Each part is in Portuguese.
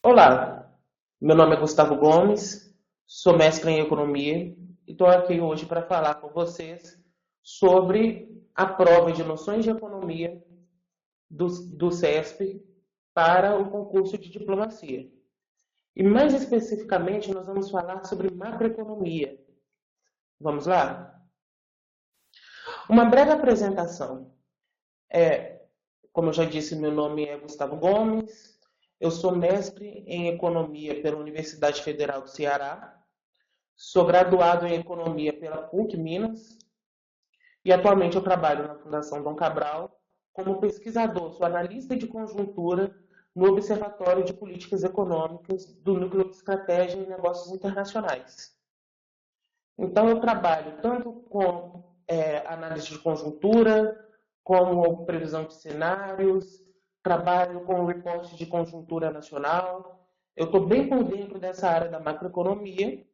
Olá, meu nome é Gustavo Gomes, sou mestre em economia e estou aqui hoje para falar com vocês sobre a prova de noções de economia do CESP para o concurso de diplomacia. E mais especificamente, nós vamos falar sobre macroeconomia. Vamos lá? Uma breve apresentação. Como eu já disse, meu nome é Gustavo Gomes, eu sou mestre em economia pela Universidade Federal do Ceará. Sou graduado em Economia pela PUC Minas e atualmente eu trabalho na Fundação Dom Cabral como pesquisador, sou analista de conjuntura no Observatório de Políticas Econômicas do Núcleo de Estratégia e Negócios Internacionais. Então eu trabalho tanto com análise de conjuntura, como previsão de cenários, trabalho com reporte de conjuntura nacional. Eu estou bem por dentro dessa área da macroeconomia,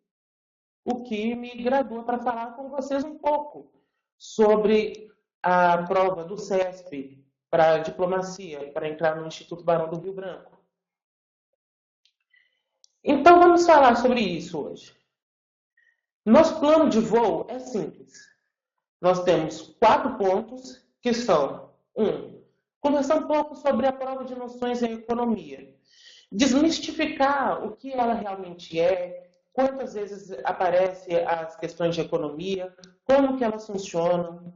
o que me gradua para falar com vocês um pouco sobre a prova do CESP para diplomacia, para entrar no Instituto Barão do Rio Branco. Então vamos falar sobre isso hoje. Nosso plano de voo é simples. Nós temos 4 pontos que são: 1. Conversar um pouco sobre a prova de noções em economia. Desmistificar o que ela realmente é, quantas vezes aparecem as questões de economia, como que elas funcionam.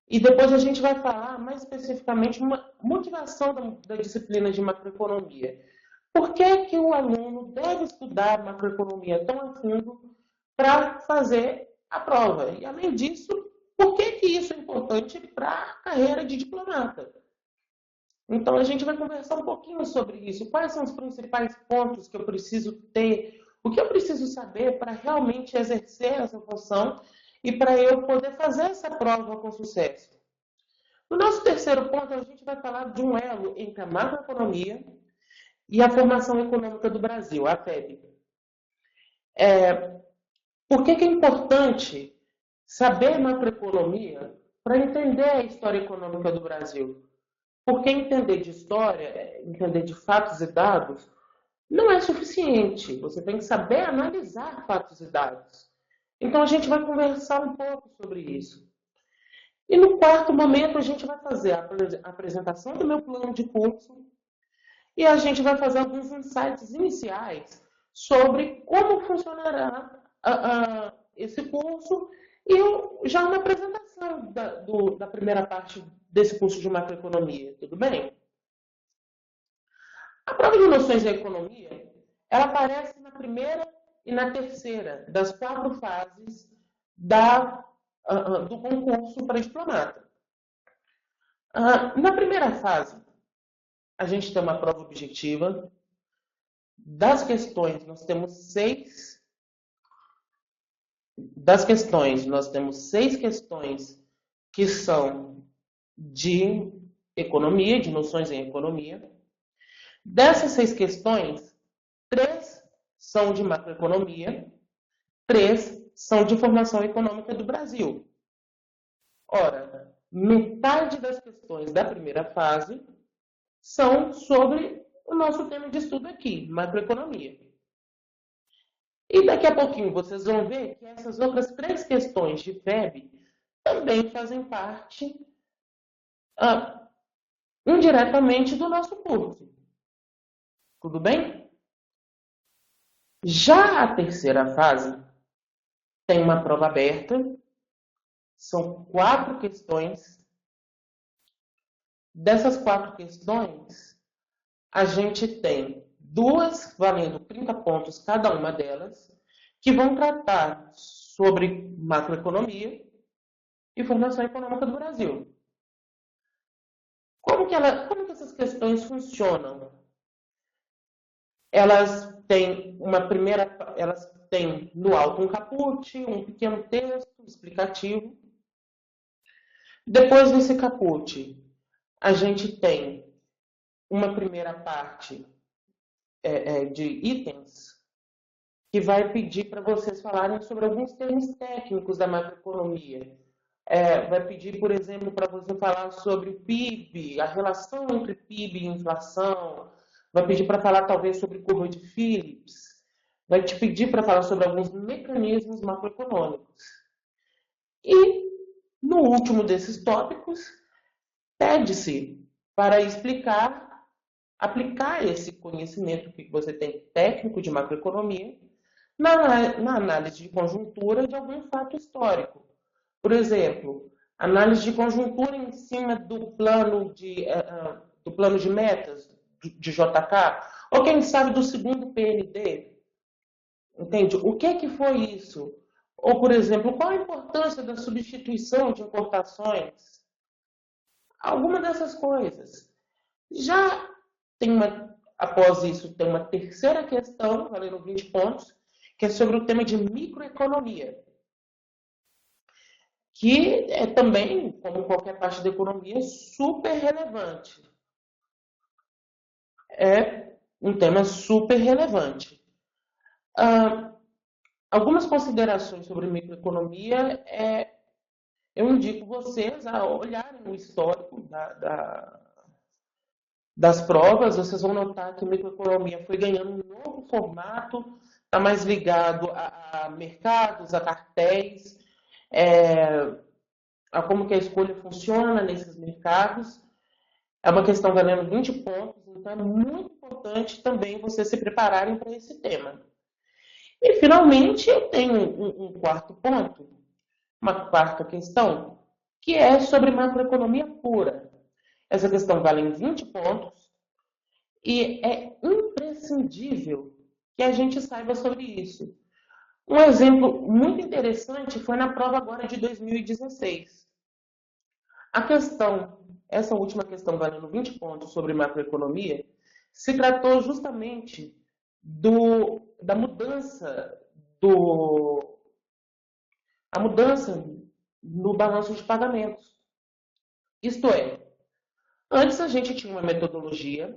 E depois a gente vai falar mais especificamente uma motivação da disciplina de macroeconomia. Por que que o aluno deve estudar macroeconomia tão a fundo para fazer a prova? E além disso, por que que isso é importante para a carreira de diplomata? Então a gente vai conversar um pouquinho sobre isso. Quais são os principais pontos que eu preciso ter? O que eu preciso saber para realmente exercer essa função e para eu poder fazer essa prova com sucesso? No nosso terceiro ponto, a gente vai falar de um elo entre a macroeconomia e a formação econômica do Brasil, a FEB. Por que que é importante saber macroeconomia para entender a história econômica do Brasil? Porque entender de história, entender de fatos e dados, não é suficiente. Você tem que saber analisar fatos e dados. Então a gente vai conversar um pouco sobre isso. E no quarto momento a gente vai fazer a apresentação do meu plano de curso e a gente vai fazer alguns insights iniciais sobre como funcionará esse curso e já uma apresentação da primeira parte desse curso de macroeconomia, tudo bem? A prova de noções da economia, ela aparece na primeira e na terceira das 4 fases do concurso para diplomata. Na primeira fase, a gente tem uma prova objetiva. Das questões, nós temos 6 questões que são de economia, de noções em economia. Dessas 6 questões, 3 são de macroeconomia, 3 são de formação econômica do Brasil. Ora, metade das questões da primeira fase são sobre o nosso tema de estudo aqui, macroeconomia. E daqui a pouquinho vocês vão ver que essas outras 3 questões de FEB também fazem parte indiretamente do nosso curso. Tudo bem? Já a terceira fase tem uma prova aberta, são 4 questões. Dessas 4 questões, a gente tem 2 valendo 30 pontos cada uma delas, que vão tratar sobre macroeconomia e formação econômica do Brasil. Como que essas questões funcionam? Elas têm no alto um caput, um pequeno texto explicativo. Depois desse caput, a gente tem uma primeira parte de itens que vai pedir para vocês falarem sobre alguns termos técnicos da macroeconomia. Vai pedir, por exemplo, para você falar sobre o PIB, a relação entre PIB e inflação. vai pedir para falar talvez sobre curva de Phillips, vai te pedir para falar sobre alguns mecanismos macroeconômicos. E, no último desses tópicos, pede-se para aplicar esse conhecimento que você tem técnico de macroeconomia na análise de conjuntura de algum fato histórico. Por exemplo, análise de conjuntura em cima do plano de metas de JK, ou quem sabe do segundo PND. Entende? O que foi isso? Ou, por exemplo, qual a importância da substituição de importações? Alguma dessas coisas. Já após isso, tem uma terceira questão, valendo 20 pontos, que é sobre o tema de microeconomia, que é também, como qualquer parte da economia, super relevante. É um tema super relevante. Algumas considerações sobre microeconomia, eu indico vocês a olharem o histórico das provas. Vocês vão notar que a microeconomia foi ganhando um novo formato, está mais ligado a mercados, a cartéis, a como que a escolha funciona nesses mercados. É uma questão valendo 20 pontos, então é muito importante também vocês se prepararem para esse tema. E, finalmente, eu tenho um quarto ponto, uma quarta questão, que é sobre macroeconomia pura. Essa questão vale em 20 pontos e é imprescindível que a gente saiba sobre isso. Um exemplo muito interessante foi na prova agora de 2016. Essa última questão valendo 20 pontos sobre macroeconomia, se tratou justamente da mudança no balanço de pagamentos. Isto é, antes a gente tinha uma metodologia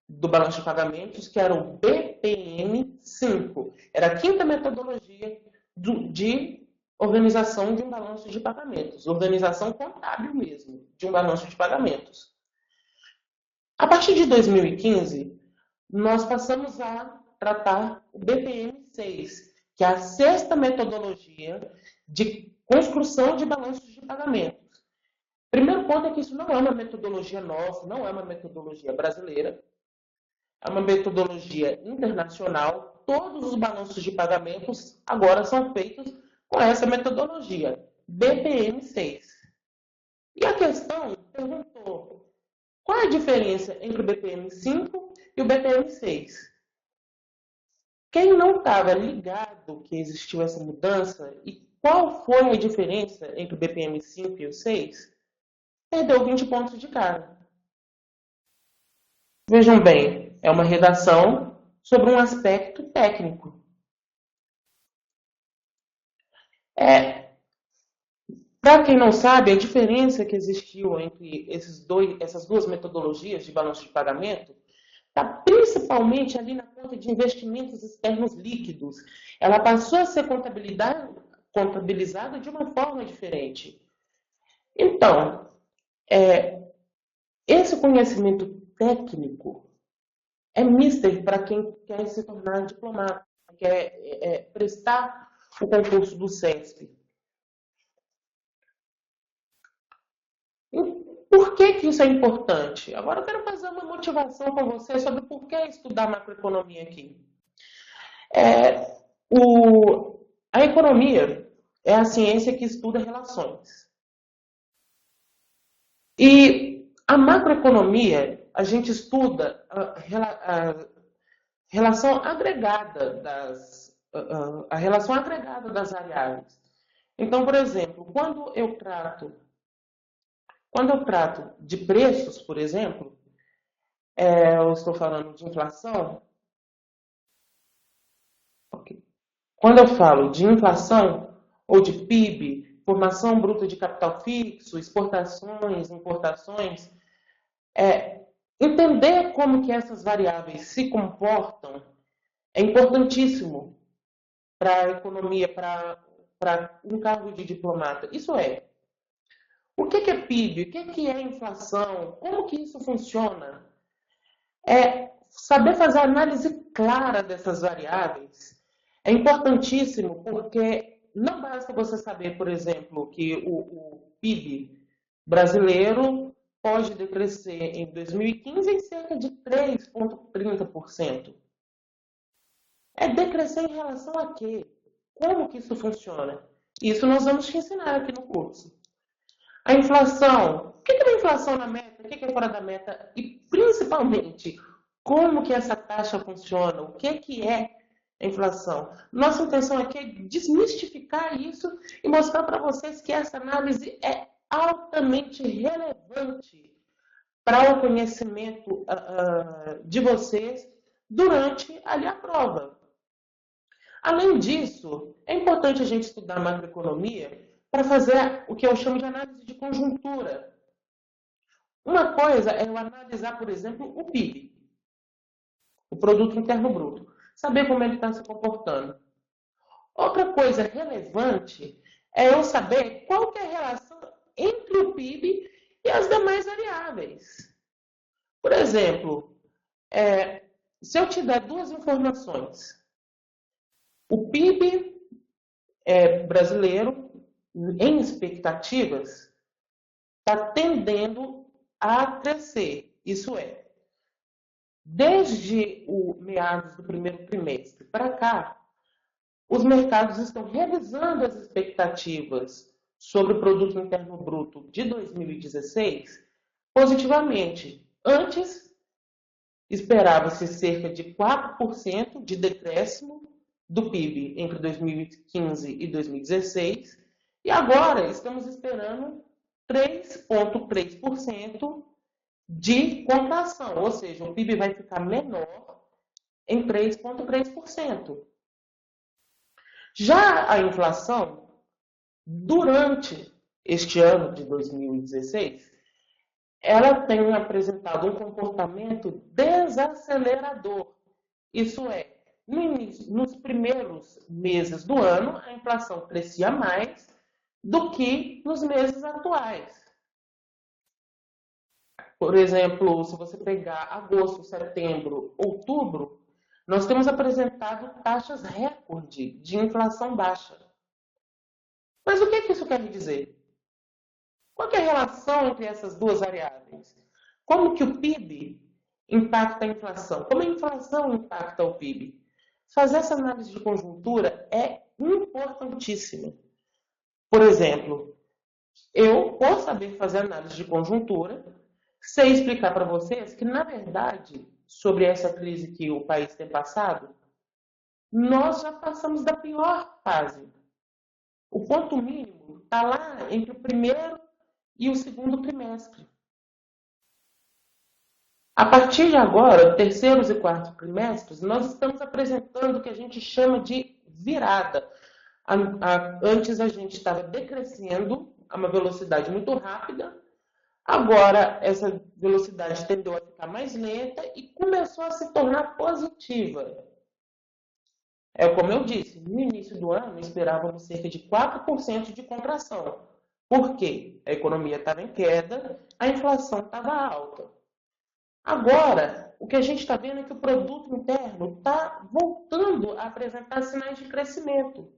do balanço de pagamentos que era o BPM5. Era a quinta metodologia de organização de um balanço de pagamentos. Organização contábil mesmo, de um balanço de pagamentos. A partir de 2015, nós passamos a tratar o BPM6, que é a sexta metodologia de construção de balanços de pagamentos. Primeiro ponto é que isso não é uma metodologia nossa, não é uma metodologia brasileira, é uma metodologia internacional. Todos os balanços de pagamentos agora são feitos com essa metodologia, BPM6. E a questão perguntou, qual é a diferença entre o BPM5 e o BPM6? Quem não estava ligado que existiu essa mudança e qual foi a diferença entre o BPM5 e o 6, perdeu 20 pontos de cara. Vejam bem, é uma redação sobre um aspecto técnico. Para quem não sabe, a diferença que existiu entre essas duas metodologias de balanço de pagamento está principalmente ali na conta de investimentos externos líquidos. Ela passou a ser contabilizada de uma forma diferente. Então, esse conhecimento técnico é mister para quem quer se tornar diplomata, quer prestar o concurso do CESP. Por que isso é importante? Agora eu quero fazer uma motivação com você sobre por que estudar macroeconomia aqui. A economia é a ciência que estuda relações. E a macroeconomia, a gente estuda a relação agregada das variáveis. Então, por exemplo, quando eu trato de preços, por exemplo, eu estou falando de inflação. Okay. Quando eu falo de inflação ou de PIB, formação bruta de capital fixo, exportações, importações, entender como que essas variáveis se comportam é importantíssimo para a economia, para um cargo de diplomata. Isso é, o que é PIB? O que é inflação? Como que isso funciona? Saber fazer a análise clara dessas variáveis é importantíssimo, porque não basta você saber, por exemplo, que o PIB brasileiro pode decrescer em 2015 em cerca de 3,30%. É decrescer em relação a quê? Como que isso funciona? Isso nós vamos te ensinar aqui no curso. A inflação. O que é a inflação na meta? O que é fora da meta? E, principalmente, como que essa taxa funciona? O que é a inflação? Nossa intenção aqui é desmistificar isso e mostrar para vocês que essa análise é altamente relevante para o conhecimento de vocês durante ali a prova. Além disso, é importante a gente estudar macroeconomia para fazer o que eu chamo de análise de conjuntura. Uma coisa é eu analisar, por exemplo, o PIB, o Produto Interno Bruto, saber como ele está se comportando. Outra coisa relevante é eu saber qual que é a relação entre o PIB e as demais variáveis. Por exemplo, se eu te der duas informações, o PIB brasileiro, em expectativas, está tendendo a crescer. Isso é, desde o meados do primeiro trimestre para cá, os mercados estão revisando as expectativas sobre o Produto Interno Bruto de 2016 positivamente. Antes, esperava-se cerca de 4% de decréscimo do PIB entre 2015 e 2016, e agora estamos esperando 3,3% de contração, ou seja, o PIB vai ficar menor em 3,3%. Já a inflação, durante este ano de 2016, ela tem apresentado um comportamento desacelerador. Isso é, nos primeiros meses do ano, a inflação crescia mais do que nos meses atuais. Por exemplo, se você pegar agosto, setembro, outubro, nós temos apresentado taxas recorde de inflação baixa. Mas o que isso quer dizer? Qual é a relação entre essas duas variáveis? Como que o PIB impacta a inflação? Como a inflação impacta o PIB? Fazer essa análise de conjuntura é importantíssima. Por exemplo, eu, por saber fazer análise de conjuntura, sei explicar para vocês que, na verdade, sobre essa crise que o país tem passado, nós já passamos da pior fase. O ponto mínimo está lá entre o primeiro e o segundo trimestre. A partir de agora, terceiros e quartos trimestres, nós estamos apresentando o que a gente chama de virada. Antes a gente estava decrescendo a uma velocidade muito rápida, agora essa velocidade tendeu a ficar mais lenta e começou a se tornar positiva. É como eu disse, no início do ano esperávamos cerca de 4% de contração. Por quê? A economia estava em queda, a inflação estava alta. Agora, o que a gente está vendo é que o produto interno está voltando a apresentar sinais de crescimento.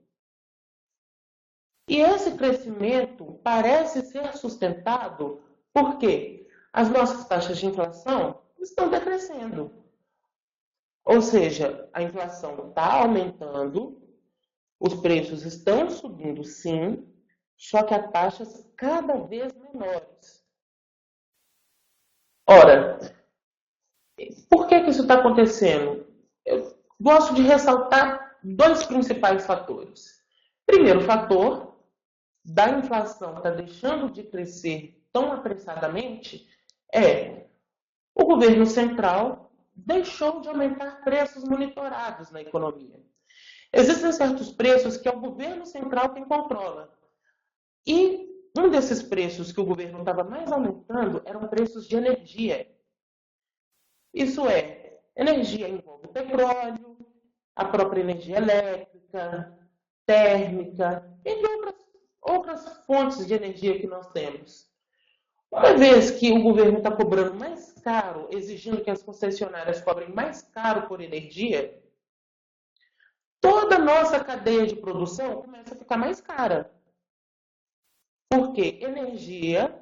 E esse crescimento parece ser sustentado porque as nossas taxas de inflação estão decrescendo. Ou seja, a inflação está aumentando, os preços estão subindo sim, só que a taxas cada vez menores. Ora, por que isso está acontecendo? Eu gosto de ressaltar dois principais fatores. Primeiro fator, da inflação está deixando de crescer tão apressadamente, é o governo central deixou de aumentar preços monitorados na economia. Existem certos preços que é o governo central quem controla. E um desses preços que o governo estava mais aumentando eram preços de energia. Isso é, energia envolve petróleo, a própria energia elétrica, térmica, entre outras fontes de energia que nós temos. Uma vez que o governo está cobrando mais caro, exigindo que as concessionárias cobrem mais caro por energia, toda a nossa cadeia de produção começa a ficar mais cara. Porque energia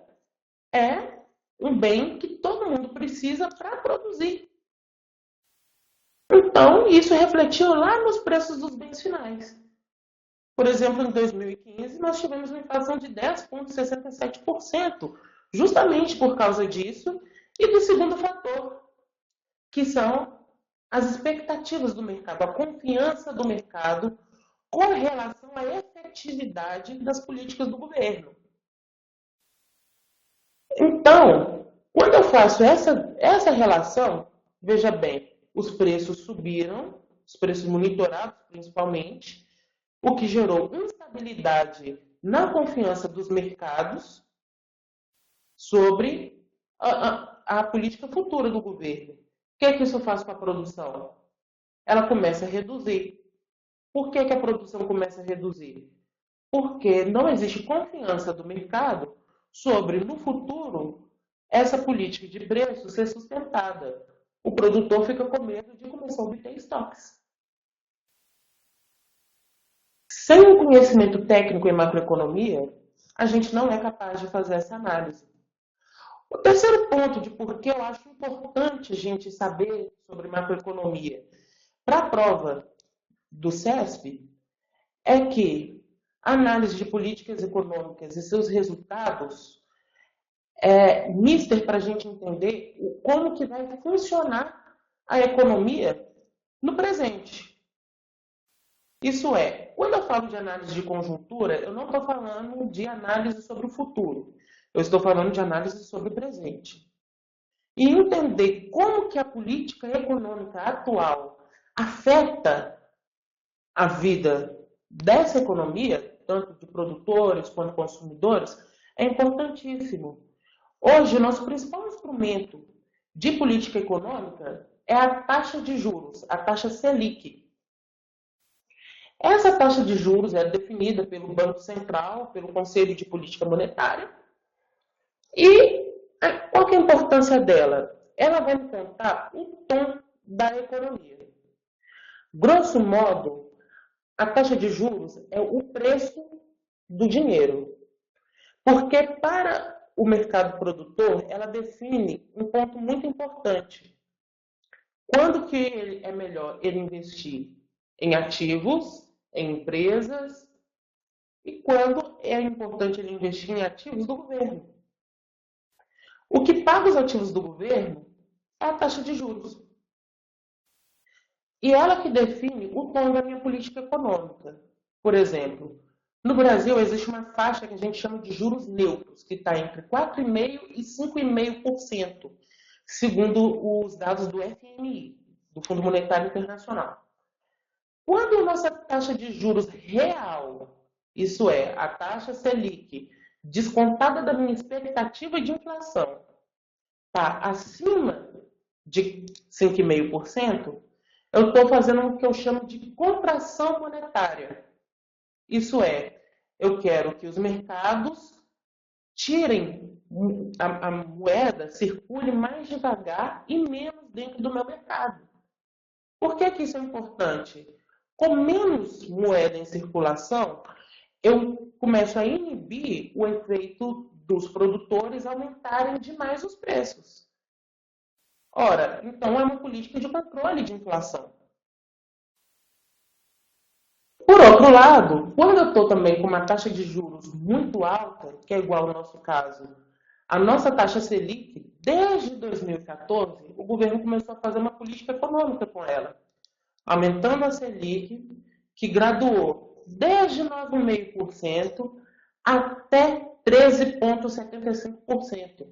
é um bem que todo mundo precisa para produzir. Então, isso refletiu lá nos preços dos bens finais. Por exemplo, em 2015, nós tivemos uma inflação de 10,67%, justamente por causa disso, e do segundo fator, que são as expectativas do mercado, a confiança do mercado com relação à efetividade das políticas do governo. Então, quando eu faço essa relação, veja bem, os preços subiram, os preços monitorados principalmente, o que gerou instabilidade na confiança dos mercados sobre a política futura do governo. O que é que isso faz com a produção? Ela começa a reduzir. Por que a produção começa a reduzir? Porque não existe confiança do mercado sobre, no futuro, essa política de preço ser sustentada. O produtor fica com medo de começar a obter estoques. Sem um conhecimento técnico em macroeconomia, a gente não é capaz de fazer essa análise. O terceiro ponto de por que eu acho importante a gente saber sobre macroeconomia para a prova do CESP é que a análise de políticas econômicas e seus resultados é mister para a gente entender como que vai funcionar a economia no presente. Isso é, quando eu falo de análise de conjuntura, eu não estou falando de análise sobre o futuro. Eu estou falando de análise sobre o presente. E entender como que a política econômica atual afeta a vida dessa economia, tanto de produtores quanto consumidores, é importantíssimo. Hoje, o nosso principal instrumento de política econômica é a taxa de juros, a taxa Selic. Essa taxa de juros é definida pelo Banco Central, pelo Conselho de Política Monetária. E qual que é a importância dela? Ela vai me contar o tom da economia. Grosso modo, a taxa de juros é o preço do dinheiro. Porque para o mercado produtor, ela define um ponto muito importante. Quando que é melhor ele investir em ativos, em empresas, e quando é importante ele investir em ativos do governo. O que paga os ativos do governo é a taxa de juros. E ela que define o tom da minha política econômica. Por exemplo, no Brasil existe uma faixa que a gente chama de juros neutros, que está entre 4,5% e 5,5%, segundo os dados do FMI, do Fundo Monetário Internacional. Quando a nossa taxa de juros real, isso é, a taxa Selic, descontada da minha expectativa de inflação, está acima de 5,5%, eu estou fazendo o que eu chamo de contração monetária. Isso é, eu quero que os mercados tirem a moeda, circule mais devagar e menos dentro do meu mercado. Por que isso é importante? Com menos moeda em circulação, eu começo a inibir o efeito dos produtores aumentarem demais os preços. Ora, então é uma política de controle de inflação. Por outro lado, quando eu estou também com uma taxa de juros muito alta, que é igual ao nosso caso, a nossa taxa Selic, desde 2014, o governo começou a fazer uma política econômica com ela, aumentando a Selic, que graduou desde 9,5% até 13,75%.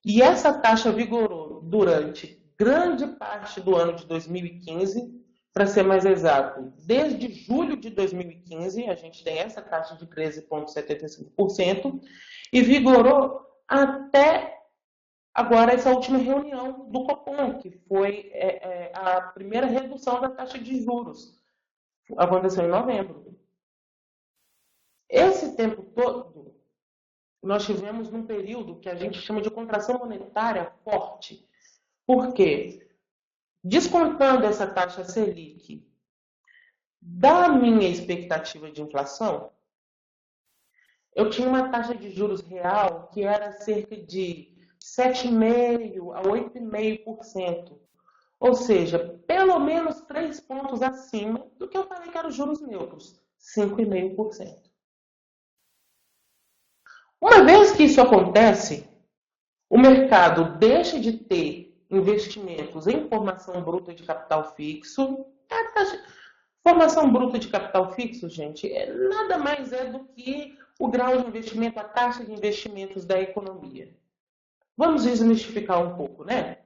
E essa taxa vigorou durante grande parte do ano de 2015, para ser mais exato, desde julho de 2015, a gente tem essa taxa de 13,75%, e vigorou até agora essa última reunião do Copom, que foi a primeira redução da taxa de juros. Aconteceu em novembro. Esse tempo todo, nós tivemos num período que a gente chama de contração monetária forte. Por quê? Descontando essa taxa Selic da minha expectativa de inflação, eu tinha uma taxa de juros real que era cerca de 7,5% a 8,5%. Ou seja, pelo menos 3 pontos acima do que eu falei que eram os juros neutros, 5,5%. Uma vez que isso acontece, o mercado deixa de ter investimentos em formação bruta de capital fixo. Formação bruta de capital fixo, gente, nada mais é do que o grau de investimento, a taxa de investimentos da economia. Vamos desmistificar um pouco, né?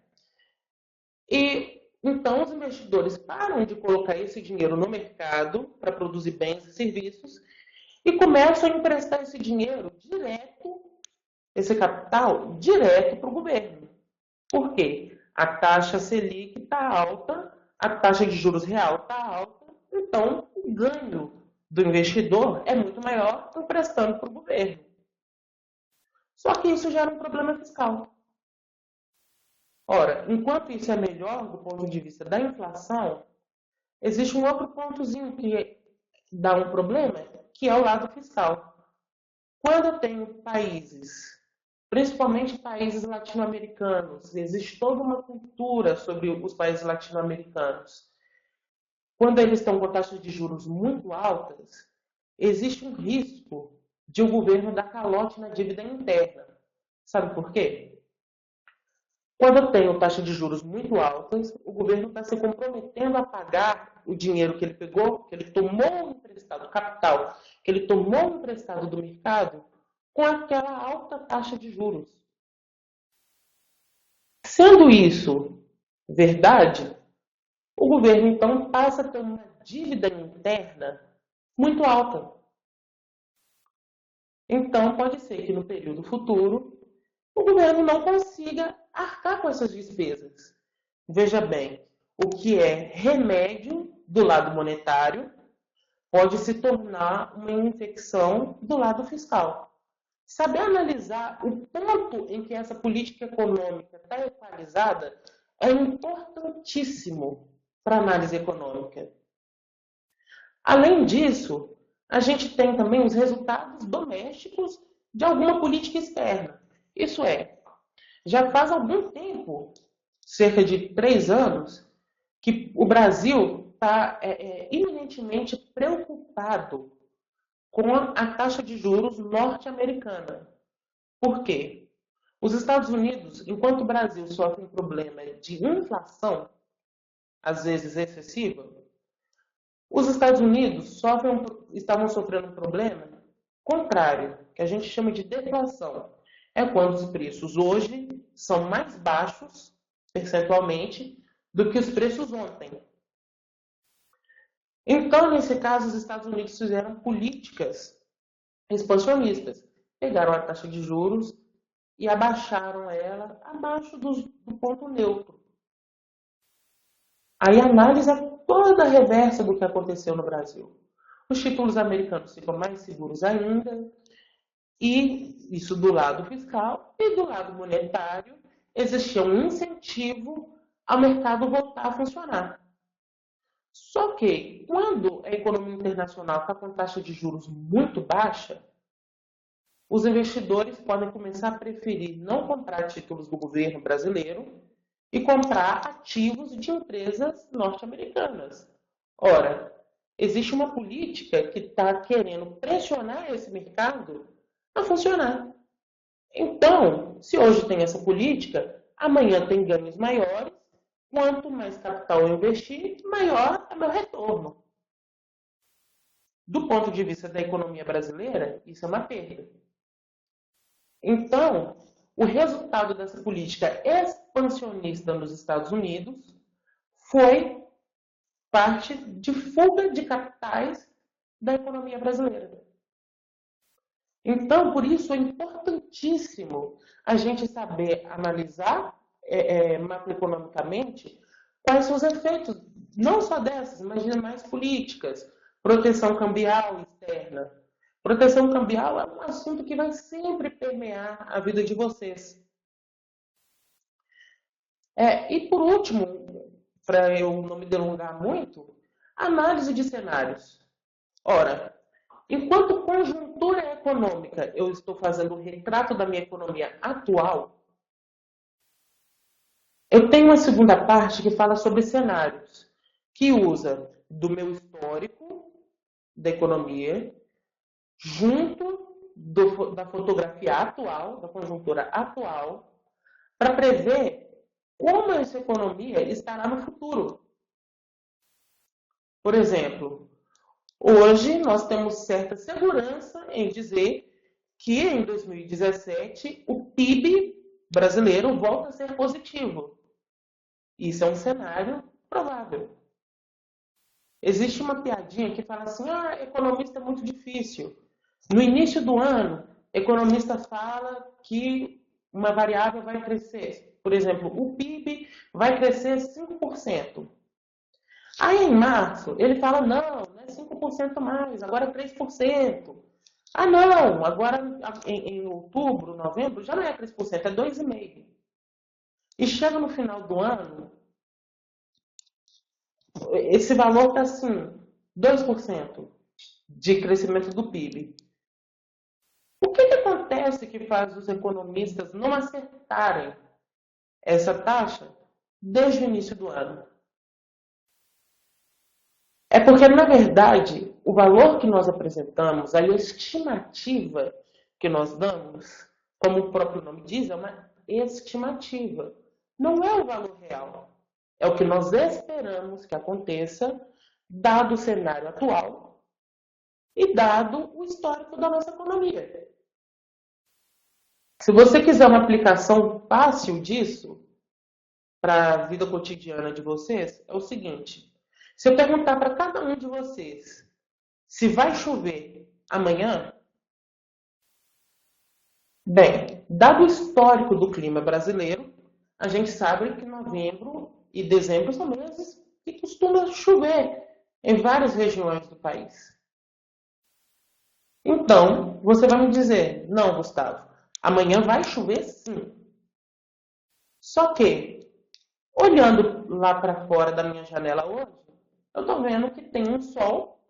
E então os investidores param de colocar esse dinheiro no mercado para produzir bens e serviços e começam a emprestar esse dinheiro direto, esse capital, direto para o governo. Por quê? A taxa Selic está alta, a taxa de juros real está alta, então o ganho do investidor é muito maior emprestando para o governo. Só que isso gera um problema fiscal. Ora, enquanto isso é melhor do ponto de vista da inflação, existe um outro pontozinho que dá um problema, que é o lado fiscal. Quando eu tenho países, principalmente países latino-americanos, existe toda uma cultura sobre os países latino-americanos. Quando eles estão com taxas de juros muito altas, existe um risco de o governo dar calote na dívida interna. Sabe por quê? Quando eu tenho taxa de juros muito altas, o governo está se comprometendo a pagar o dinheiro que ele pegou, que ele tomou emprestado, o capital, que ele tomou emprestado do mercado, com aquela alta taxa de juros. Sendo isso verdade, o governo então passa a ter uma dívida interna muito alta. Então pode ser que no período futuro o governo não consiga arcar com essas despesas. Veja bem, o que é remédio do lado monetário pode se tornar uma infecção do lado fiscal. Saber analisar o ponto em que essa política econômica está equalizada é importantíssimo para a análise econômica. Além disso, a gente tem também os resultados domésticos de alguma política externa. Isso é, já faz algum tempo, cerca de 3 anos, que o Brasil está iminentemente preocupado com a taxa de juros norte-americana. Por quê? Os Estados Unidos, enquanto o Brasil sofre um problema de inflação, às vezes excessiva, os Estados Unidos estavam sofrendo um problema contrário, que a gente chama de deflação. É quando os preços hoje são mais baixos, percentualmente, do que os preços ontem. Então, nesse caso, os Estados Unidos fizeram políticas expansionistas. Pegaram a taxa de juros e abaixaram ela abaixo do ponto neutro. Aí analisa toda a reversa do que aconteceu no Brasil. Os títulos americanos ficam mais seguros ainda, e isso do lado fiscal e do lado monetário existia um incentivo ao mercado voltar a funcionar. Só que quando a economia internacional está com taxa de juros muito baixa, os investidores podem começar a preferir não comprar títulos do governo brasileiro e comprar ativos de empresas norte-americanas. Ora, existe uma política que está querendo pressionar esse mercado a funcionar. Então, se hoje tem essa política, amanhã tem ganhos maiores. Quanto mais capital eu investir, maior é meu retorno. Do ponto de vista da economia brasileira, isso é uma perda. Então, o resultado dessa política expansionista nos Estados Unidos foi parte de fuga de capitais da economia brasileira. Então, por isso é importantíssimo a gente saber analisar macroeconomicamente quais são os efeitos, não só dessas, mas de mais políticas, proteção cambial externa. Proteção cambial é um assunto que vai sempre permear a vida de vocês. E por último, para eu não me delongar muito, análise de cenários. Ora, enquanto conjuntura econômica eu estou fazendo o retrato da minha economia atual, eu tenho uma segunda parte que fala sobre cenários, que usa do meu histórico da economia, junto da fotografia atual, da conjuntura atual, para prever como essa economia estará no futuro. Por exemplo, hoje nós temos certa segurança em dizer que em 2017 o PIB brasileiro volta a ser positivo. Isso é um cenário provável. Existe uma piadinha que fala assim, economista é muito difícil. No início do ano, economista fala que uma variável vai crescer. Por exemplo, o PIB vai crescer 5%. Aí em março, ele fala, não é 5% mais, agora é 3%. Não, agora em outubro, novembro, já não é 3%, é 2,5%. E chega no final do ano, esse valor está assim, 2% de crescimento do PIB. O que acontece que faz os economistas não acertarem essa taxa desde o início do ano? É porque, na verdade, o valor que nós apresentamos, a estimativa que nós damos, como o próprio nome diz, é uma estimativa. Não é o valor real. É o que nós esperamos que aconteça, dado o cenário atual e dado o histórico da nossa economia. Se você quiser uma aplicação fácil disso, para a vida cotidiana de vocês, é o seguinte. Se eu perguntar para cada um de vocês se vai chover amanhã, bem, dado o histórico do clima brasileiro, a gente sabe que novembro e dezembro são meses que costuma chover em várias regiões do país. Então, você vai me dizer, não, Gustavo, amanhã vai chover sim. Só que, olhando lá para fora da minha janela hoje, eu estou vendo que tem um sol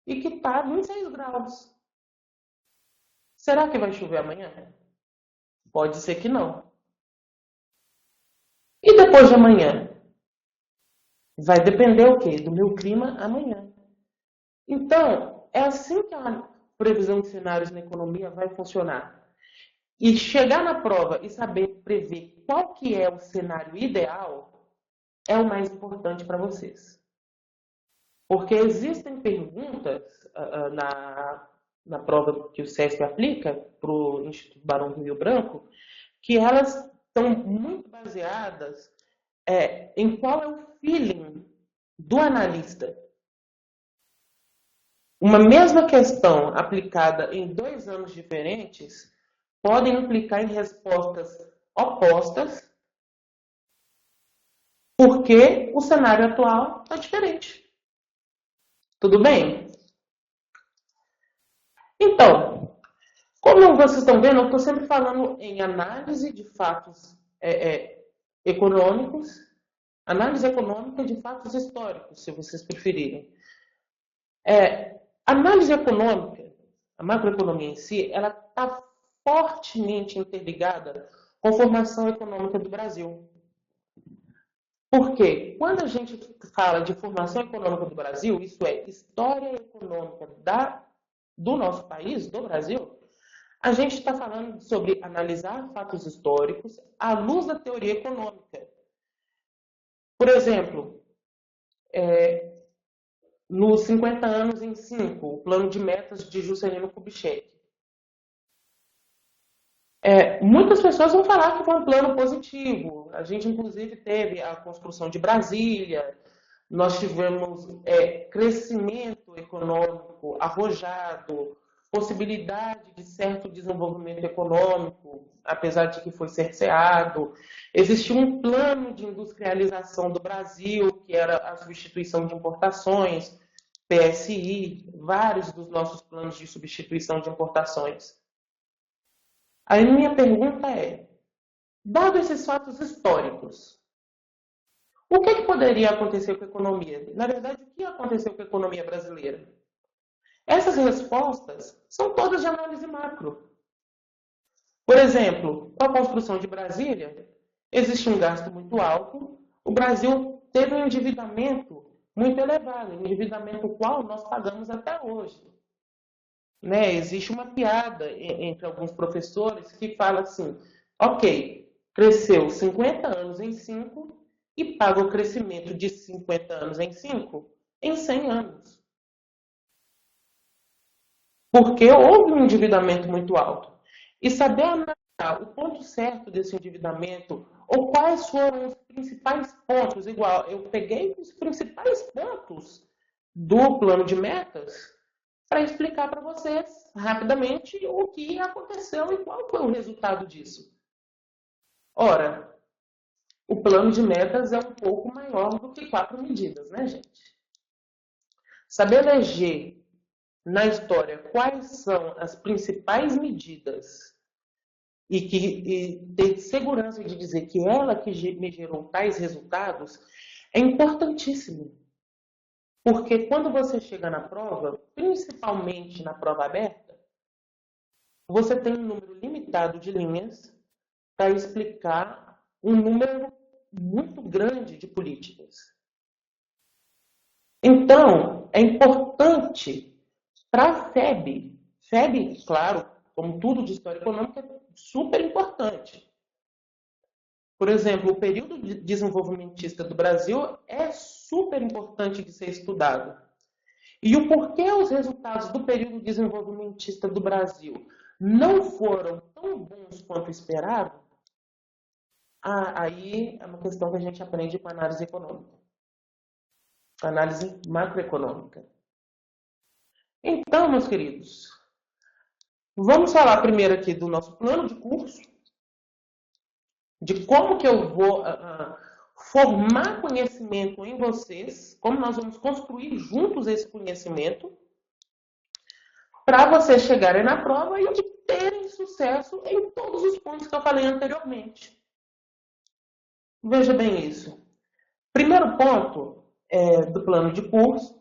e que está 26 graus. Será que vai chover amanhã? Pode ser que não. E depois de amanhã? Vai depender o quê? Do meu clima amanhã. Então, é assim que a previsão de cenários na economia vai funcionar. E chegar na prova e saber prever qual que é o cenário ideal é o mais importante para vocês. Porque existem perguntas na prova que o SESC aplica para o Instituto Barão do Rio Branco, que elas estão muito baseadas em qual é o feeling do analista. Uma mesma questão aplicada em 2 anos diferentes podem implicar em respostas opostas, porque o cenário atual está diferente. Tudo bem? Então, como vocês estão vendo, eu estou sempre falando em análise de fatos econômicos, análise econômica de fatos históricos, se vocês preferirem. Análise econômica, a macroeconomia em si, ela está fortemente interligada com a formação econômica do Brasil. Por quê? Quando a gente fala de formação econômica do Brasil, isso é, história econômica do nosso país, do Brasil, a gente está falando sobre analisar fatos históricos à luz da teoria econômica. Por exemplo, nos 50 anos em 5, o plano de metas de Juscelino Kubitschek. Muitas pessoas vão falar que foi um plano positivo. A gente, inclusive, teve a construção de Brasília, nós tivemos crescimento econômico arrojado, possibilidade de certo desenvolvimento econômico, apesar de que foi cerceado. Existia um plano de industrialização do Brasil, que era a substituição de importações. PSI, vários dos nossos planos de substituição de importações. Aí minha pergunta é, dado esses fatos históricos, o que poderia acontecer com a economia? Na verdade, o que aconteceu com a economia brasileira? Essas respostas são todas de análise macro. Por exemplo, com a construção de Brasília, existe um gasto muito alto, o Brasil teve um endividamento muito elevado, um endividamento qual nós pagamos até hoje. Né? Existe uma piada entre alguns professores que fala assim, ok, cresceu 50 anos em 5 e paga o crescimento de 50 anos em 5 em 100 anos. Porque houve um endividamento muito alto. E saber analisar o ponto certo desse endividamento, ou quais foram os principais pontos, igual, eu peguei os principais pontos do plano de metas para explicar para vocês rapidamente o que aconteceu e qual foi o resultado disso. Ora, o plano de metas é um pouco maior do que 4 medidas, né, gente? Saber eleger na história quais são as principais medidas e ter segurança de dizer que ela que me gerou tais resultados é importantíssimo. Porque quando você chega na prova, principalmente na prova aberta, você tem um número limitado de linhas para explicar um número muito grande de políticas. Então, é importante para a FEB, claro, como tudo de história econômica, é super importante. Por exemplo, o período desenvolvimentista do Brasil é super importante de ser estudado. E o porquê os resultados do período desenvolvimentista do Brasil não foram tão bons quanto esperado, aí é uma questão que a gente aprende com análise econômica. Análise macroeconômica. Então, meus queridos, vamos falar primeiro aqui do nosso plano de curso, de como que eu vou formar conhecimento em vocês, como nós vamos construir juntos esse conhecimento, para vocês chegarem na prova e obterem sucesso em todos os pontos que eu falei anteriormente. Veja bem isso. Primeiro ponto do plano de curso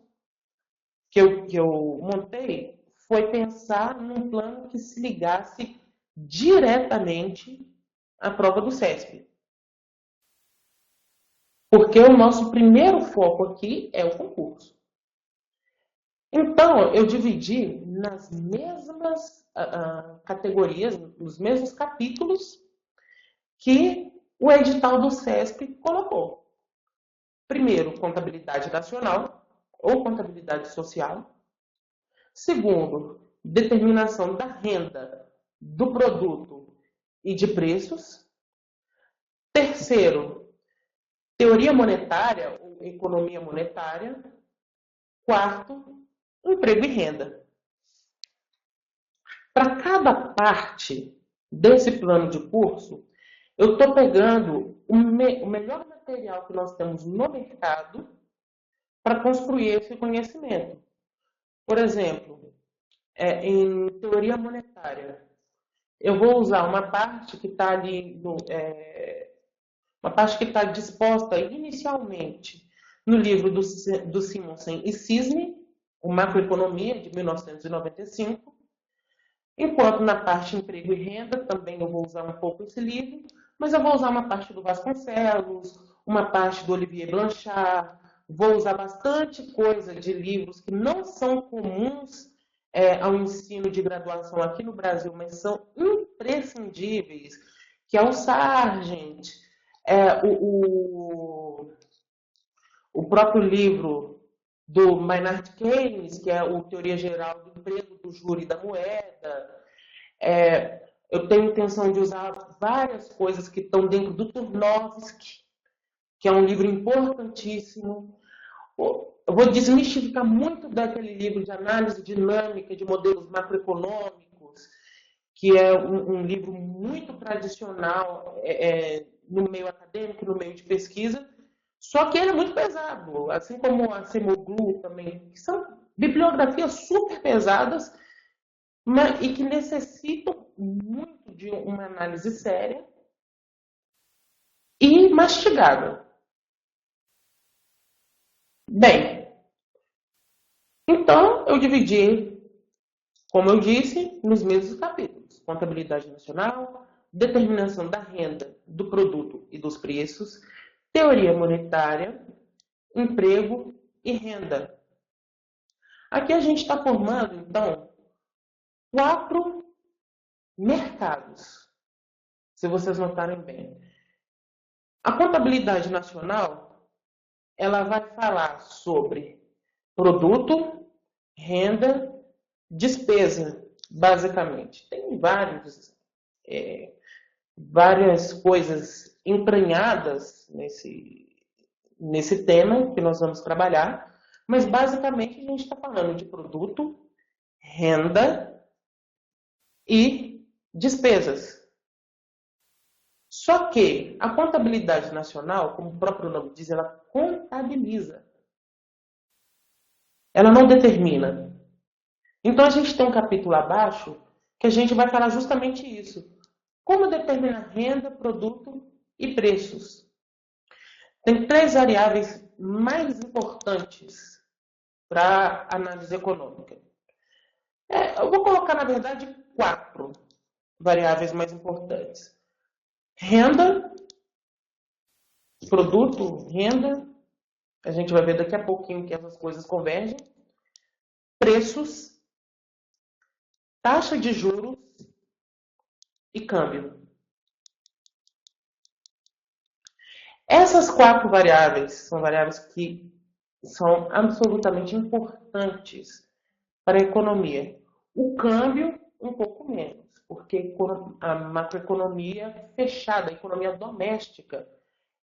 que eu montei foi pensar num plano que se ligasse diretamente à prova do CESP. Porque o nosso primeiro foco aqui é o concurso. Então, eu dividi nas mesmas categorias, nos mesmos capítulos que o edital do CESP colocou. Primeiro, contabilidade nacional ou contabilidade social. Segundo, determinação da renda, do produto e de preços. Terceiro, teoria monetária ou economia monetária. Quarto, emprego e renda. Para cada parte desse plano de curso, eu estou pegando o melhor material que nós temos no mercado para construir esse conhecimento. Por exemplo, em teoria monetária, eu vou usar uma parte que está ali, uma parte que está disposta inicialmente no livro do Simonsen e Cisne, o Macroeconomia, de 1995, enquanto na parte emprego e renda também eu vou usar um pouco esse livro, mas eu vou usar uma parte do Vasconcelos, uma parte do Olivier Blanchard, vou usar bastante coisa de livros que não são comuns ao ensino de graduação aqui no Brasil, mas são imprescindíveis, que é o Sargent, o próprio livro do Maynard Keynes, que é o Teoria Geral do Emprego, do Juro e da Moeda. Eu tenho intenção de usar várias coisas que estão dentro do Turnovsky, que é um livro importantíssimo. Eu vou desmistificar muito daquele livro de análise dinâmica de modelos macroeconômicos, que é um livro muito tradicional no meio acadêmico, no meio de pesquisa, só que ele é muito pesado, assim como a Semoglu também, que são bibliografias super pesadas e que necessitam muito de uma análise séria e mastigada. Bem, então eu dividi, como eu disse, nos mesmos capítulos: contabilidade nacional, determinação da renda, do produto e dos preços, teoria monetária, emprego e renda. Aqui a gente está formando, então, 4 mercados, se vocês notarem bem. A contabilidade nacional, ela vai falar sobre produto, renda, despesa, basicamente. Tem várias coisas entranhadas nesse tema que nós vamos trabalhar, mas basicamente a gente está falando de produto, renda e despesas. Só que a contabilidade nacional, como o próprio nome diz, ela contabiliza. Ela não determina. Então a gente tem um capítulo abaixo que a gente vai falar justamente isso. Como determinar renda, produto e preços. Tem 3 variáveis mais importantes para a análise econômica. Eu vou colocar, na verdade, 4 variáveis mais importantes. Renda, produto, renda. A gente vai ver daqui a pouquinho que essas coisas convergem. Preços, taxa de juros e câmbio. Essas 4 variáveis são variáveis que são absolutamente importantes para a economia. O câmbio, um pouco menos, porque a macroeconomia fechada, a economia doméstica,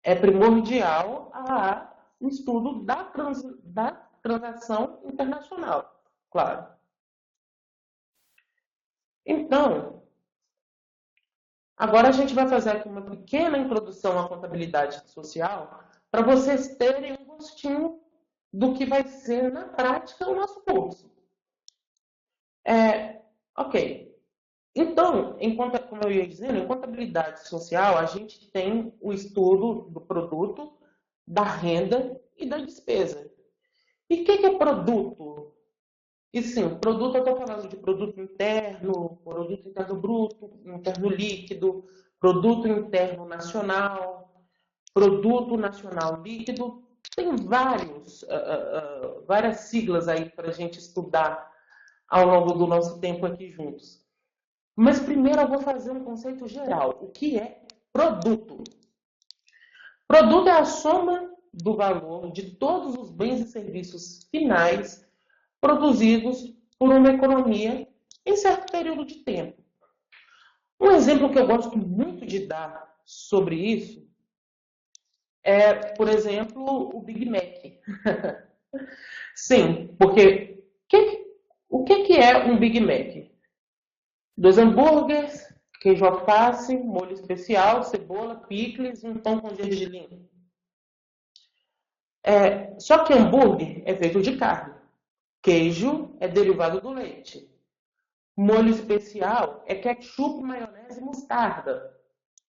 é primordial ao estudo da transação internacional, claro. Então, agora a gente vai fazer aqui uma pequena introdução à contabilidade social para vocês terem um gostinho do que vai ser na prática o nosso curso. Ok. Então, como eu ia dizendo, em contabilidade social a gente tem o estudo do produto, da renda e da despesa. E o que é produto? E sim, produto eu estou falando de produto interno bruto, interno líquido, produto interno nacional, produto nacional líquido. Tem várias siglas aí para a gente estudar ao longo do nosso tempo aqui juntos. Mas primeiro eu vou fazer um conceito geral. O que é produto? Produto é a soma do valor de todos os bens e serviços finais produzidos por uma economia em certo período de tempo. Um exemplo que eu gosto muito de dar sobre isso é, por exemplo, o Big Mac. Sim, porque o que é um Big Mac? 2 hambúrgueres, queijo alface, molho especial, cebola, picles e um pão com gergelim. Só que hambúrguer é feito de carne. Queijo é derivado do leite. Molho especial é ketchup, maionese e mostarda.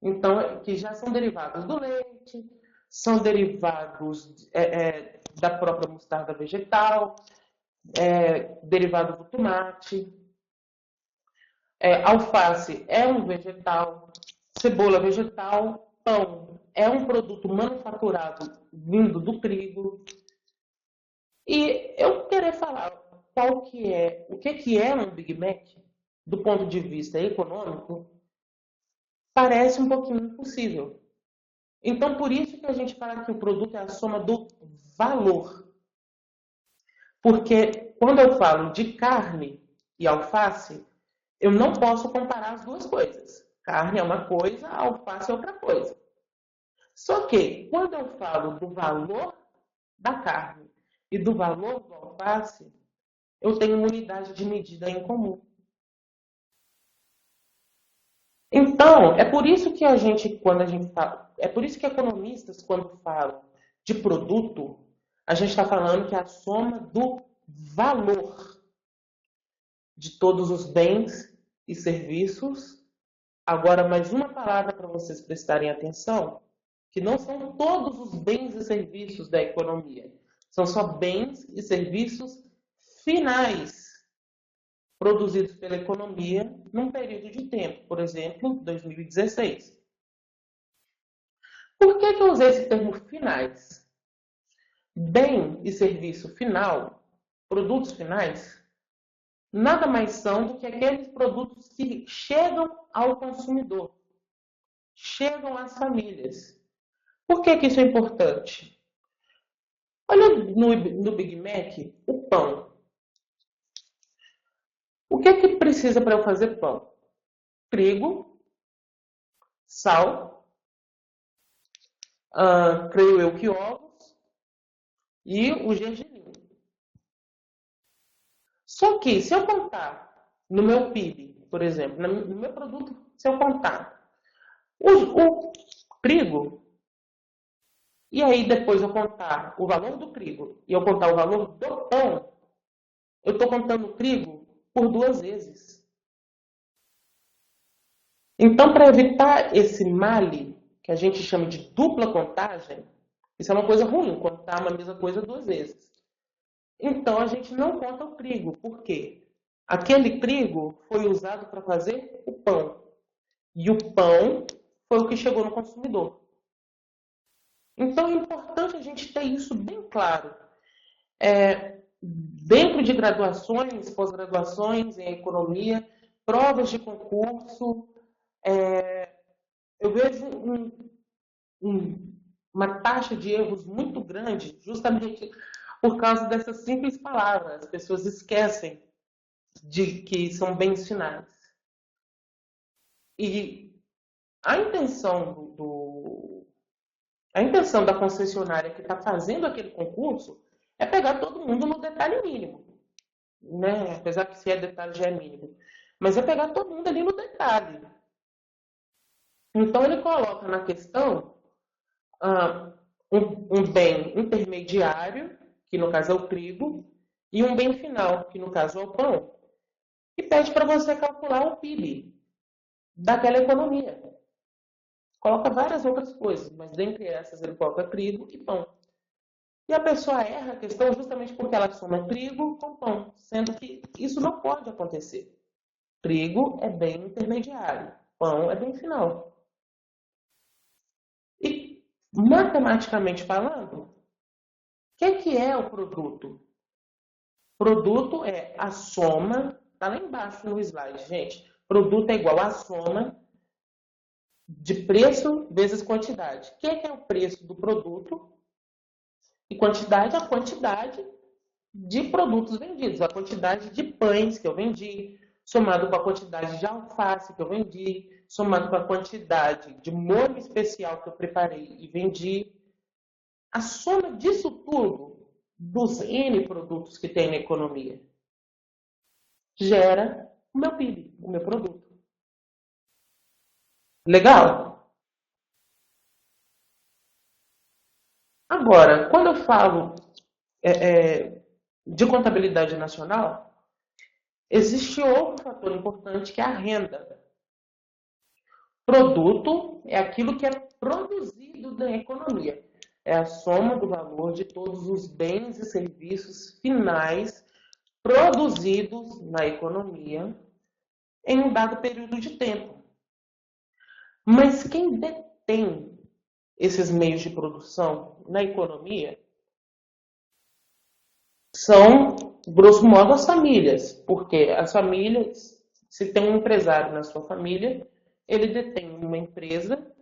Então, que já são derivados do leite, são derivados da própria mostarda vegetal, derivado do tomate. Alface é um vegetal, cebola vegetal, pão é um produto manufaturado vindo do trigo. E eu queria falar o que é um Big Mac do ponto de vista econômico, parece um pouquinho impossível. Então, por isso que a gente fala que o produto é a soma do valor. Porque quando eu falo de carne e alface, eu não posso comparar as duas coisas. Carne é uma coisa, alface é outra coisa. Só que, quando eu falo do valor da carne e do valor do alface, eu tenho uma unidade de medida em comum. Então, é por isso que é por isso que economistas, quando falam de produto, a gente está falando que é a soma do valor de todos os bens e serviços. Agora, mais uma palavra para vocês prestarem atenção, que não são todos os bens e serviços da economia. São só bens e serviços finais produzidos pela economia num período de tempo, por exemplo, 2016. Por que eu usei esse termo finais? Bem e serviço final, produtos finais, nada mais são do que aqueles produtos que chegam ao consumidor, chegam às famílias. Por que isso é importante? Olha no Big Mac, o pão. O que precisa para eu fazer pão? Trigo, sal, creio eu que ovos e o gergelim. Só que se eu contar no meu PIB, por exemplo, no meu produto, se eu contar o trigo, e aí depois eu contar o valor do trigo e eu contar o valor do pão, eu estou contando o trigo por 2 vezes. Então, para evitar esse male, que a gente chama de dupla contagem, isso é uma coisa ruim, contar uma mesma coisa 2 vezes. Então, a gente não conta o trigo. Por quê? Aquele trigo foi usado para fazer o pão. E o pão foi o que chegou no consumidor. Então, é importante a gente ter isso bem claro. Dentro de graduações, pós-graduações em economia, provas de concurso, eu vejo uma taxa de erros muito grande, justamente por causa dessas simples palavras. As pessoas esquecem de que são bens finais. E a intenção da concessionária que está fazendo aquele concurso é pegar todo mundo no detalhe mínimo, né? Apesar que se é detalhe já é mínimo. Mas é pegar todo mundo ali no detalhe. Então ele coloca na questão um bem intermediário, que no caso é o trigo, e um bem final, que no caso é o pão, e pede para você calcular o PIB daquela economia. Coloca várias outras coisas, mas dentre essas ele coloca trigo e pão. E a pessoa erra a questão justamente porque ela soma trigo com pão, sendo que isso não pode acontecer. Trigo é bem intermediário, pão é bem final. E, matematicamente falando, o que é o produto? Produto é a soma, está lá embaixo no slide, gente. Produto é igual a soma de preço vezes quantidade. O que é o preço do produto? E quantidade, a quantidade de produtos vendidos, a quantidade de pães que eu vendi, somado com a quantidade de alface que eu vendi, somado com a quantidade de molho especial que eu preparei e vendi. A soma disso tudo, dos N produtos que tem na economia, gera o meu PIB, o meu produto. Legal? Agora, quando eu falo de contabilidade nacional, existe outro fator importante que é a renda. Produto é aquilo que é produzido na economia. É a soma do valor de todos os bens e serviços finais produzidos na economia em um dado período de tempo. Mas quem detém esses meios de produção na economia são, grosso modo, as famílias. Porque as famílias, se tem um empresário na sua família, ele detém uma empresa,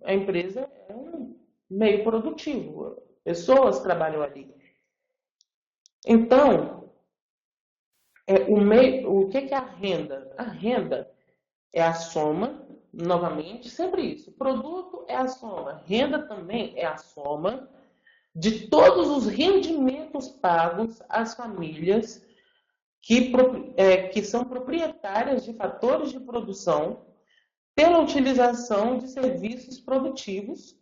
a empresa é um meio produtivo, pessoas trabalham ali. Então, o que é a renda? A renda é a soma, novamente, sempre isso. Produto é a soma, renda também é a soma de todos os rendimentos pagos às famílias que são proprietárias de fatores de produção pela utilização de serviços produtivos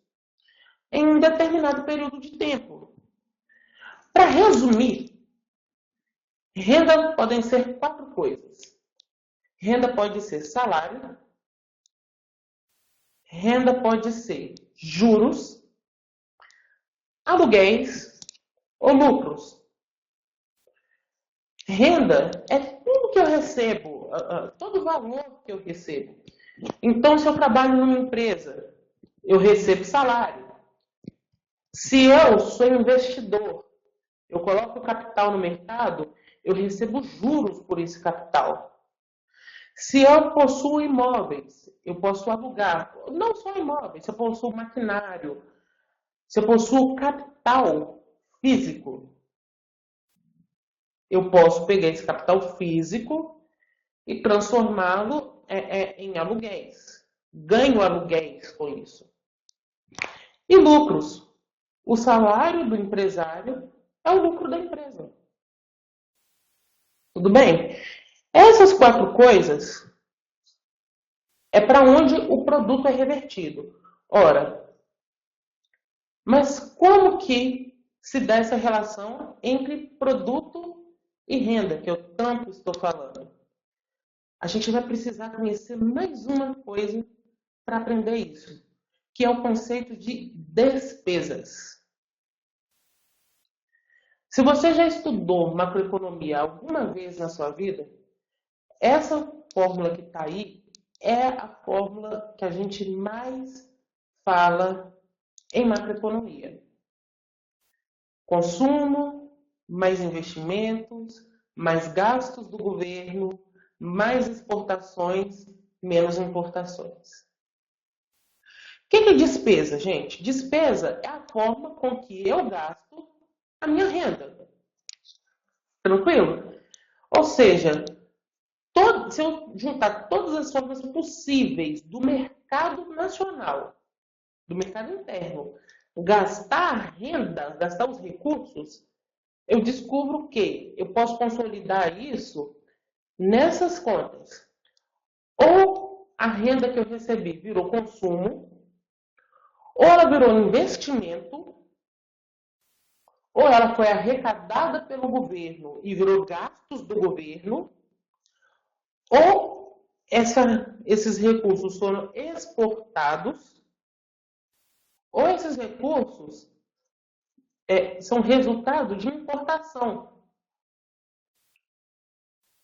em um determinado período de tempo. Para resumir, Renda podem ser 4 coisas. Renda pode ser salário, renda pode ser juros, aluguéis ou lucros. Renda é tudo que eu recebo, todo o valor que eu recebo. Então, se eu trabalho numa empresa, eu recebo salário. Se eu sou investidor, eu coloco capital no mercado, eu recebo juros por esse capital. Se eu possuo imóveis, eu posso alugar. Não só imóveis, se eu possuo maquinário, se eu possuo capital físico, eu posso pegar esse capital físico e transformá-lo em aluguéis. Ganho aluguéis com isso. E lucros. O salário do empresário é o lucro da empresa. Tudo bem? Essas 4 coisas é para onde o produto é revertido. Ora, mas como que se dá essa relação entre produto e renda, que eu tanto estou falando? A gente vai precisar conhecer mais uma coisa para aprender isso, que é o conceito de despesas. Se você já estudou macroeconomia alguma vez na sua vida, essa fórmula que está aí é a fórmula que a gente mais fala em macroeconomia. Consumo, mais investimentos, mais gastos do governo, mais exportações, menos importações. O que é despesa, gente? Despesa é a forma com que eu gasto a minha renda. Tranquilo? Ou seja, se eu juntar todas as formas possíveis do mercado nacional, do mercado interno, gastar a renda, gastar os recursos, eu descubro que eu posso consolidar isso nessas contas. Ou a renda que eu recebi virou consumo, ou ela virou investimento, ou ela foi arrecadada pelo governo e virou gastos do governo, ou esses recursos foram exportados, ou esses recursos são resultado de importação.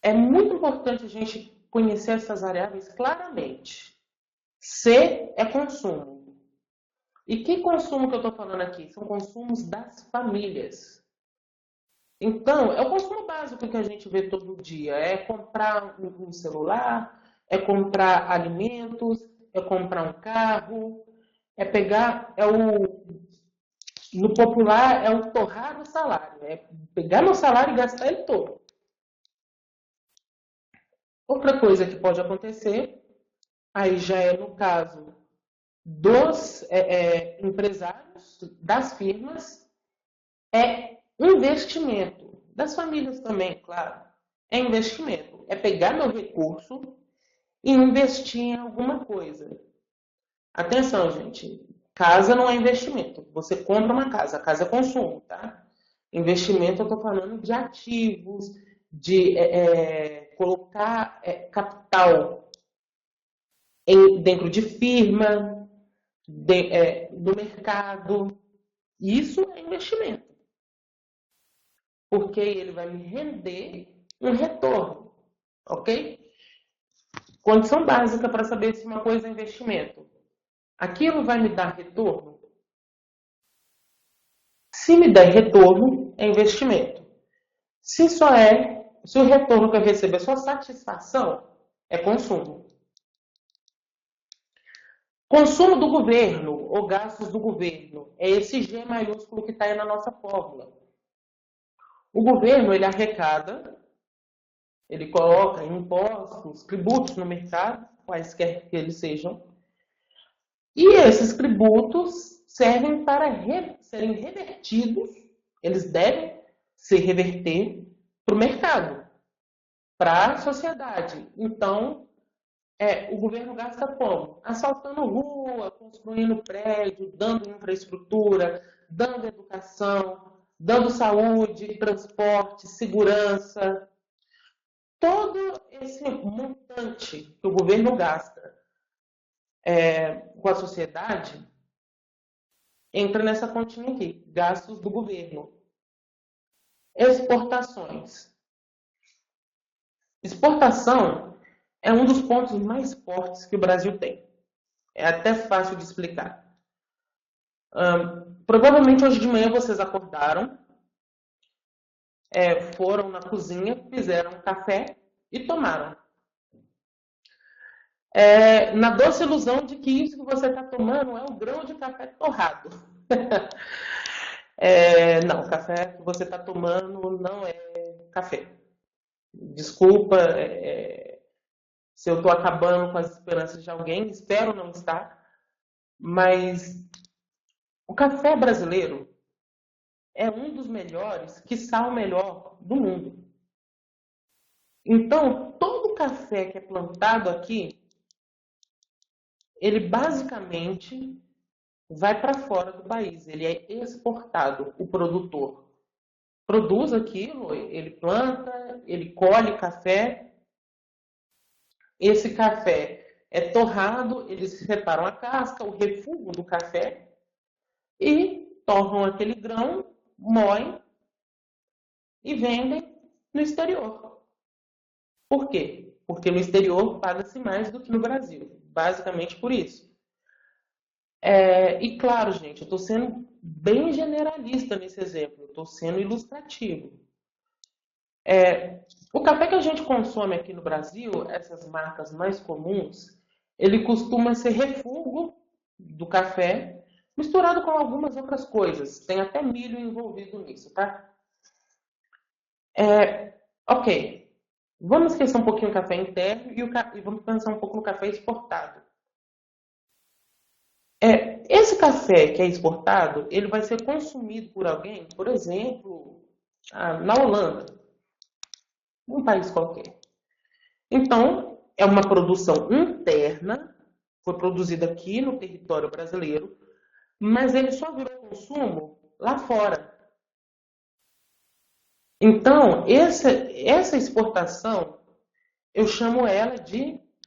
É muito importante a gente conhecer essas variáveis claramente. C é consumo. E que consumo que eu estou falando aqui? São consumos das famílias. Então, é o consumo básico que a gente vê todo dia. É comprar um celular, é comprar alimentos, é comprar um carro, é pegar, no popular, é o torrar o salário. É pegar meu salário e gastar ele todo. Outra coisa que pode acontecer, aí já é no caso dos empresários, das firmas, é investimento. Das famílias também, claro. É investimento. É pegar meu recurso e investir em alguma coisa. Atenção, gente. Casa não é investimento. Você compra uma casa. A casa é consumo, tá? Investimento, eu estou falando de ativos, de colocar capital dentro de firma, do mercado. Isso é investimento. Porque ele vai me render um retorno, ok? Condição básica para saber se uma coisa é investimento. Aquilo vai me dar retorno? Se me der retorno, é investimento. Se o retorno que eu recebo é só satisfação, é consumo. Consumo do governo ou gastos do governo é esse G maiúsculo que está aí na nossa fórmula. O governo, ele arrecada, ele coloca impostos, tributos no mercado, quaisquer que eles sejam, e esses tributos servem para serem revertidos, eles devem se reverter para o mercado, para a sociedade. Então, o governo gasta como? Asfaltando rua, construindo prédio, dando infraestrutura, dando educação, dando saúde, transporte, segurança, todo esse montante que o governo gasta com a sociedade entra nessa continha aqui, gastos do governo. Exportações. Exportação é um dos pontos mais fortes que o Brasil tem. É até fácil de explicar. Provavelmente hoje de manhã vocês acordaram, foram na cozinha, fizeram café e tomaram. Na doce ilusão de que isso que você está tomando é um grão de café torrado. Não, o café que você está tomando não é café. Desculpa se eu estou acabando com as esperanças de alguém, espero não estar, mas o café brasileiro é um dos melhores, quiçá o melhor do mundo. Então, todo café que é plantado aqui, ele basicamente vai para fora do país, ele é exportado. O produtor produz aquilo, ele planta, ele colhe café, esse café é torrado, eles separam a casca, o refúgio do café e torram aquele grão, moem e vendem no exterior. Por quê? Porque no exterior paga-se mais do que no Brasil, basicamente por isso. E claro, gente, eu estou sendo bem generalista nesse exemplo, estou sendo ilustrativo. O café que a gente consome aqui no Brasil, essas marcas mais comuns, ele costuma ser refúgio do café, misturado com algumas outras coisas. Tem até milho envolvido nisso, tá? Ok. Vamos esquecer um pouquinho o café interno e vamos pensar um pouco no café exportado. Esse café que é exportado, ele vai ser consumido por alguém, por exemplo, na Holanda, um país qualquer. Então, é uma produção interna, foi produzida aqui no território brasileiro, mas ele só virou consumo lá fora. Então, essa exportação,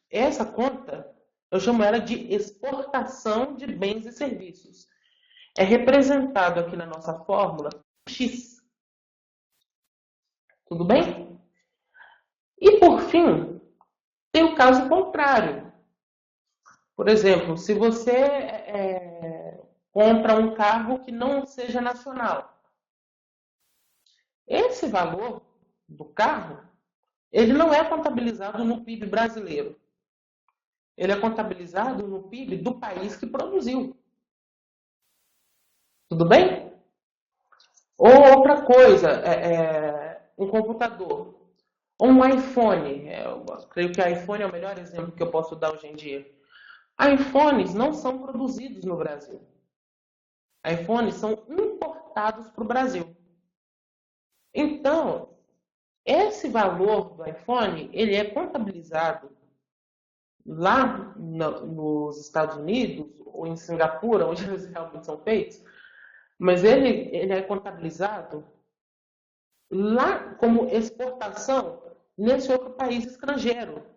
essa conta, eu chamo ela de exportação de bens e serviços. É representado aqui na nossa fórmula X. Tudo bem? E por fim, tem o caso contrário. Por exemplo, se você compra um carro que não seja nacional, esse valor do carro, ele não é contabilizado no PIB brasileiro. Ele é contabilizado no PIB do país que produziu. Tudo bem? Ou outra coisa, um computador. Ou um iPhone. Eu creio que iPhone é o melhor exemplo que eu posso dar hoje em dia. iPhones não são produzidos no Brasil. iPhones são importados para o Brasil. Então, esse valor do iPhone, ele é contabilizado lá nos Estados Unidos ou em Singapura, onde eles realmente são feitos, mas ele é contabilizado lá como exportação nesse outro país estrangeiro.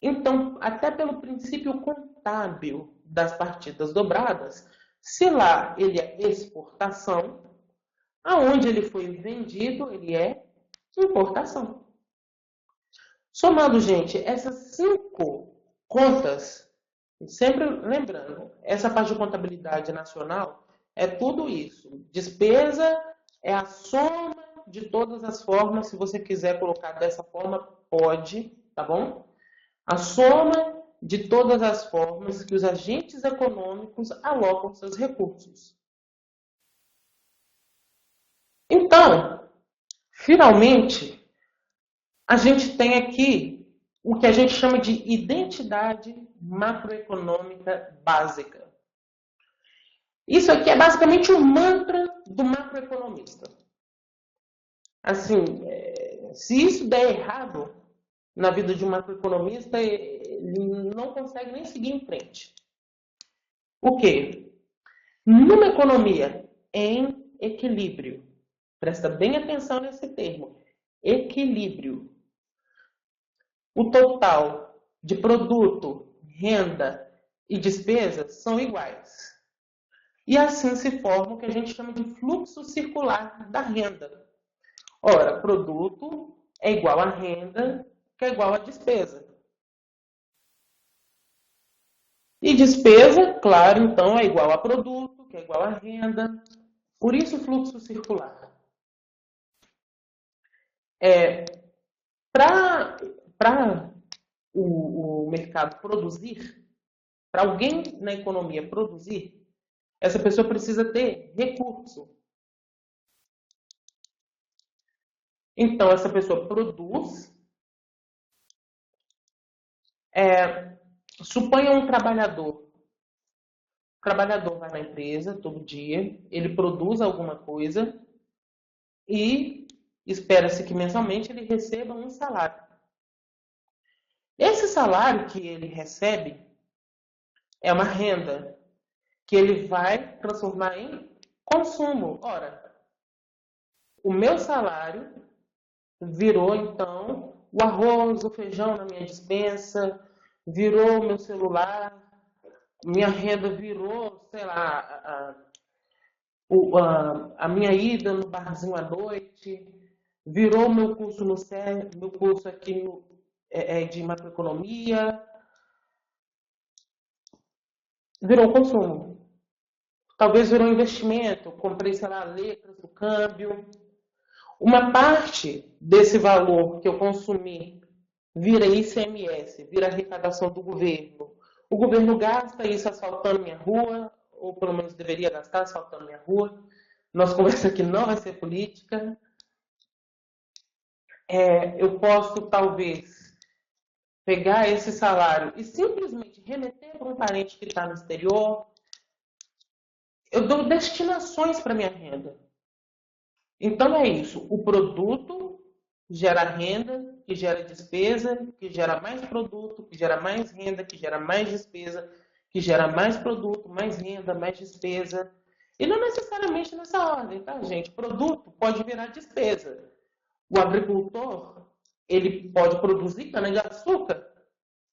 Então, até pelo princípio contábil das partidas dobradas, se lá ele é exportação, aonde ele foi vendido, ele é importação. Somando, gente, essas 5 contas, sempre lembrando, essa parte de contabilidade nacional é tudo isso. Despesa é a soma de todas as formas. Se você quiser colocar dessa forma, pode, tá bom? A soma de todas as formas que os agentes econômicos alocam seus recursos. Então, finalmente, a gente tem aqui o que a gente chama de identidade macroeconômica básica. Isso aqui é basicamente um mantra do macroeconomista. Assim, se isso der errado na vida de um macroeconomista, ele não consegue nem seguir em frente. O quê? Numa economia em equilíbrio. Presta bem atenção nesse termo. Equilíbrio. O total de produto, renda e despesa são iguais. E assim se forma o que a gente chama de fluxo circular da renda. Ora, produto é igual a renda, que é igual a despesa. E despesa, claro, então, é igual a produto, que é igual a renda. Por isso, fluxo circular. Para o mercado produzir, para alguém na economia produzir, essa pessoa precisa ter recurso. Então, essa pessoa produz. Suponha um trabalhador. O trabalhador vai na empresa todo dia, ele produz alguma coisa e espera-se que mensalmente ele receba um salário. Esse salário que ele recebe é uma renda que ele vai transformar em consumo. Ora, o meu salário virou, então, o arroz, o feijão na minha despensa, virou o meu celular, minha renda virou, sei lá, a minha ida no barzinho à noite, virou o meu curso no CER, meu curso aqui de macroeconomia, virou consumo. Talvez virou investimento, comprei, sei lá, letras do câmbio. Uma parte desse valor que eu consumi vira ICMS, vira arrecadação do governo. O governo gasta isso asfaltando minha rua, ou pelo menos deveria gastar asfaltando minha rua. Nossa conversa aqui não vai ser política. Eu posso, talvez, pegar esse salário e simplesmente remeter para um parente que está no exterior. Eu dou destinações para minha renda. Então é isso. O produto gera renda, que gera despesa, que gera mais produto, que gera mais renda, que gera mais despesa, que gera mais produto, mais renda, mais despesa. E não necessariamente nessa ordem, tá, gente? Produto pode virar despesa. O agricultor, ele pode produzir cana-de-açúcar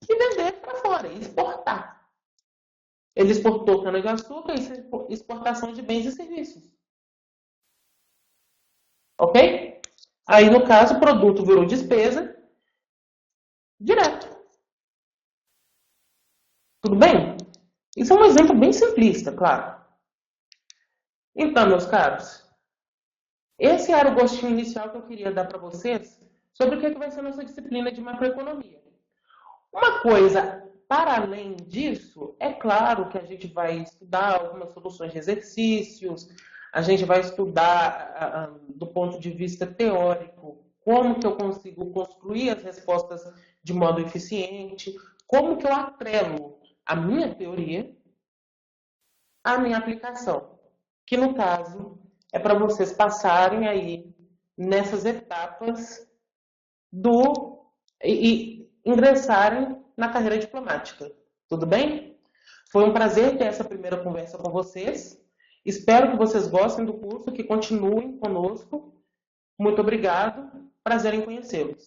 e vender para fora, exportar. Ele exportou cana-de-açúcar e exportação de bens e serviços. Ok? Aí, no caso, o produto virou despesa direto. Tudo bem? Isso é um exemplo bem simplista, claro. Então, meus caros, esse era o gostinho inicial que eu queria dar para vocês sobre o que vai ser a nossa disciplina de macroeconomia. Uma coisa para além disso, é claro que a gente vai estudar algumas soluções de exercícios, a gente vai estudar do ponto de vista teórico como que eu consigo construir as respostas de modo eficiente, como que eu atrelo a minha teoria à minha aplicação, que no caso é para vocês passarem aí nessas etapas e ingressarem na carreira diplomática. Tudo bem? Foi um prazer ter essa primeira conversa com vocês. Espero que vocês gostem do curso, que continuem conosco. Muito obrigado. Prazer em conhecê-los.